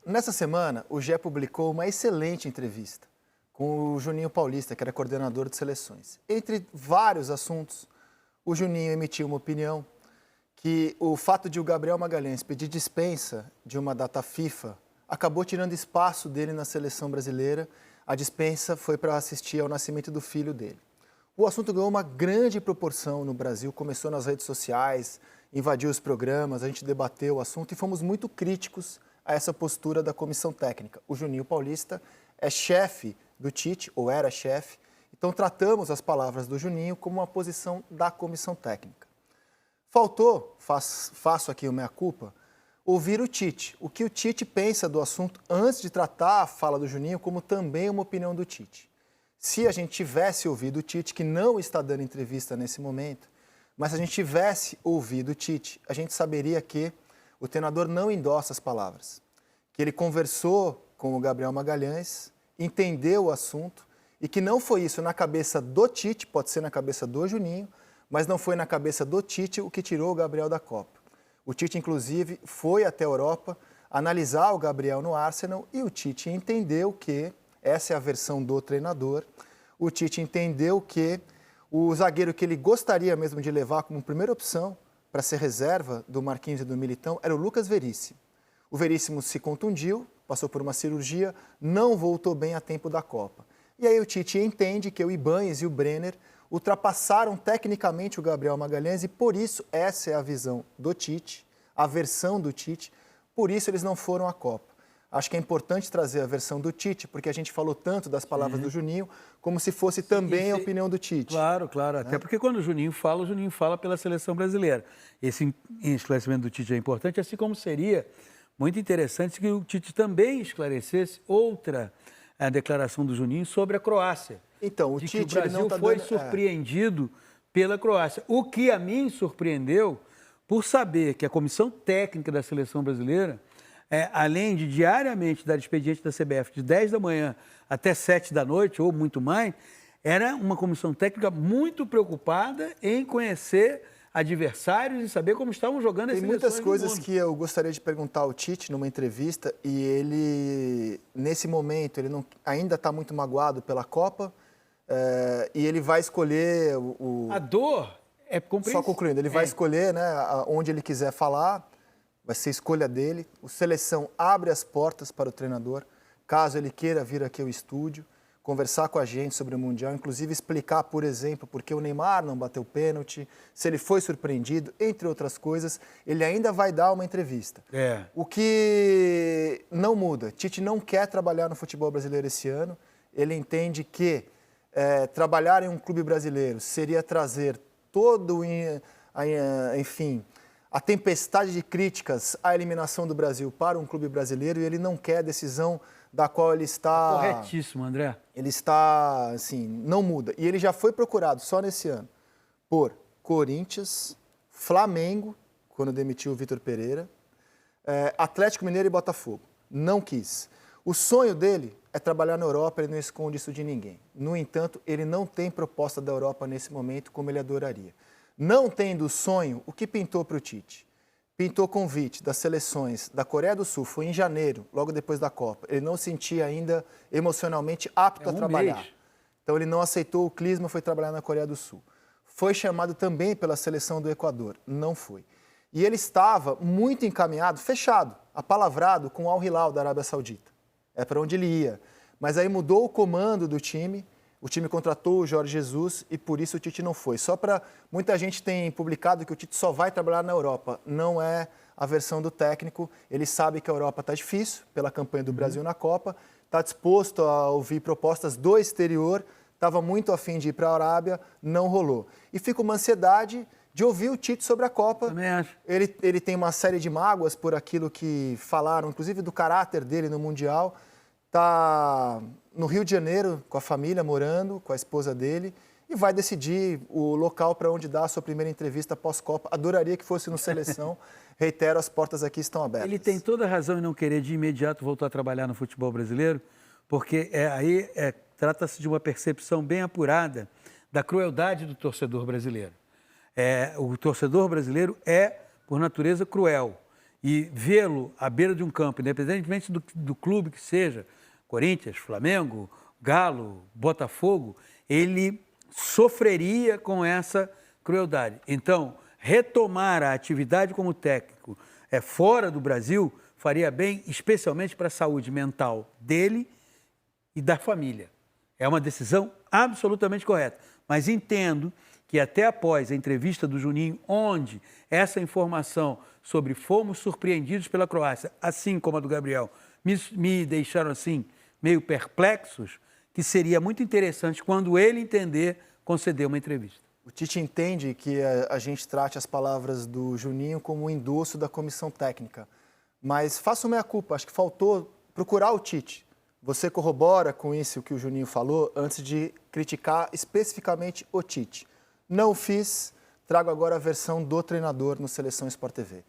Nessa semana, o GE publicou uma excelente entrevista com o Juninho Paulista, que era coordenador de seleções. Entre vários assuntos, o Juninho emitiu uma opinião que o fato de o Gabriel Magalhães pedir dispensa de uma data FIFA acabou tirando espaço dele na seleção brasileira. A dispensa foi para assistir ao nascimento do filho dele. O assunto ganhou uma grande proporção no Brasil, começou nas redes sociais, invadiu os programas, a gente debateu o assunto e fomos muito críticos a essa postura da comissão técnica. O Juninho Paulista é chefe do Tite, ou era chefe, então tratamos as palavras do Juninho como uma posição da comissão técnica. Faltou, faço aqui o meia-culpa, ouvir o Tite, o que o Tite pensa do assunto antes de tratar a fala do Juninho como também uma opinião do Tite. Se a gente tivesse ouvido o Tite, que não está dando entrevista nesse momento, mas se a gente tivesse ouvido o Tite, a gente saberia que o treinador não endossa as palavras, que ele conversou com o Gabriel Magalhães, entendeu o assunto e que não foi isso na cabeça do Tite, pode ser na cabeça do Juninho, mas não foi na cabeça do Tite o que tirou o Gabriel da Copa. O Tite, inclusive, foi até a Europa analisar o Gabriel no Arsenal e o Tite entendeu que, essa é a versão do treinador, o Tite entendeu que o zagueiro que ele gostaria mesmo de levar como primeira opção para ser reserva do Marquinhos e do Militão era o Lucas Veríssimo. O Veríssimo se contundiu, passou por uma cirurgia, não voltou bem a tempo da Copa. E aí o Tite entende que o Ibañez e o Brenner ultrapassaram tecnicamente o Gabriel Magalhães e por isso essa é a visão do Tite, a versão do Tite, por isso eles não foram à Copa. Acho que é importante trazer a versão do Tite, porque a gente falou tanto das palavras do Juninho, como se fosse também a opinião do Tite. Claro, claro. Até porque quando o Juninho fala pela seleção brasileira. Esse esclarecimento do Tite é importante, assim como seria muito interessante que o Tite também esclarecesse outra declaração do Juninho sobre a Croácia. Então, o de Tite que o Brasil ele não foi surpreendido pela Croácia. O que a mim surpreendeu por saber que a comissão técnica da seleção brasileira, além de diariamente dar expediente da CBF de 10 da manhã até 7 da noite, ou muito mais, era uma comissão técnica muito preocupada em conhecer adversários e saber como estavam jogando as seleções. Tem muitas coisas que eu gostaria de perguntar ao Tite numa entrevista e ele, nesse momento, ele ainda está muito magoado pela Copa e ele vai escolher A dor é compreensível. Só concluindo, ele vai escolher, né, onde ele quiser falar, vai ser escolha dele. O Seleção abre as portas para o treinador, caso ele queira vir aqui ao estúdio, conversar com a gente sobre o Mundial, inclusive explicar, por exemplo, por que o Neymar não bateu pênalti, se ele foi surpreendido, entre outras coisas, ele ainda vai dar uma entrevista. O que não muda, Tite não quer trabalhar no futebol brasileiro esse ano, ele entende que trabalhar em um clube brasileiro seria trazer todo, enfim, a tempestade de críticas à eliminação do Brasil para um clube brasileiro e ele não quer a decisão da qual ele está... Corretíssimo, André. Ele está, assim, não muda. E ele já foi procurado só nesse ano por Corinthians, Flamengo, quando demitiu o Vitor Pereira, Atlético Mineiro e Botafogo. Não quis. O sonho dele é trabalhar na Europa, ele não esconde isso de ninguém. No entanto, ele não tem proposta da Europa nesse momento como ele adoraria. Não tendo sonho, o que pintou para o Tite? Pintou convite das seleções da Coreia do Sul, foi em janeiro, logo depois da Copa. Ele não se sentia ainda emocionalmente apto a trabalhar. Então ele não aceitou o clisma, foi trabalhar na Coreia do Sul. Foi chamado também pela seleção do Equador, não foi. E ele estava muito encaminhado, fechado, apalavrado com o Al Hilal da Arábia Saudita. É para onde ele ia. Mas aí mudou o comando do time, o time contratou o Jorge Jesus e por isso o Tite não foi. Só para... Muita gente tem publicado que o Tite só vai trabalhar na Europa. Não é a versão do técnico. Ele sabe que a Europa está difícil pela campanha do Brasil na Copa. Está disposto a ouvir propostas do exterior. Estava muito afim de ir para a Arábia, não rolou. E fica uma ansiedade de ouvir o Tite sobre a Copa. Também acho. Ele tem uma série de mágoas por aquilo que falaram, inclusive do caráter dele no Mundial. Está no Rio de Janeiro com a família, morando com a esposa dele e vai decidir o local para onde dar a sua primeira entrevista pós-Copa. Adoraria que fosse no Seleção. Reitero, as portas aqui estão abertas. Ele tem toda a razão em não querer de imediato voltar a trabalhar no futebol brasileiro, porque trata-se de uma percepção bem apurada da crueldade do torcedor brasileiro. O torcedor brasileiro é, por natureza, cruel. e vê-lo à beira de um campo, independentemente do clube que seja, Corinthians, Flamengo, Galo, Botafogo, ele sofreria com essa crueldade. Então, retomar a atividade como técnico fora do Brasil faria bem, especialmente para a saúde mental dele e da família. É uma decisão absolutamente correta. Mas entendo que até após a entrevista do Juninho, onde essa informação sobre fomos surpreendidos pela Croácia, assim como a do Gabriel, me deixaram assim meio perplexos, que seria muito interessante, quando ele entender, conceder uma entrevista. O Tite entende que a gente trate as palavras do Juninho como um endosso da comissão técnica. Mas faço meia-culpa, acho que faltou procurar o Tite. Você corrobora com isso que o Juninho falou antes de criticar especificamente o Tite. Não o fiz, trago agora a versão do treinador no Seleção Sport TV.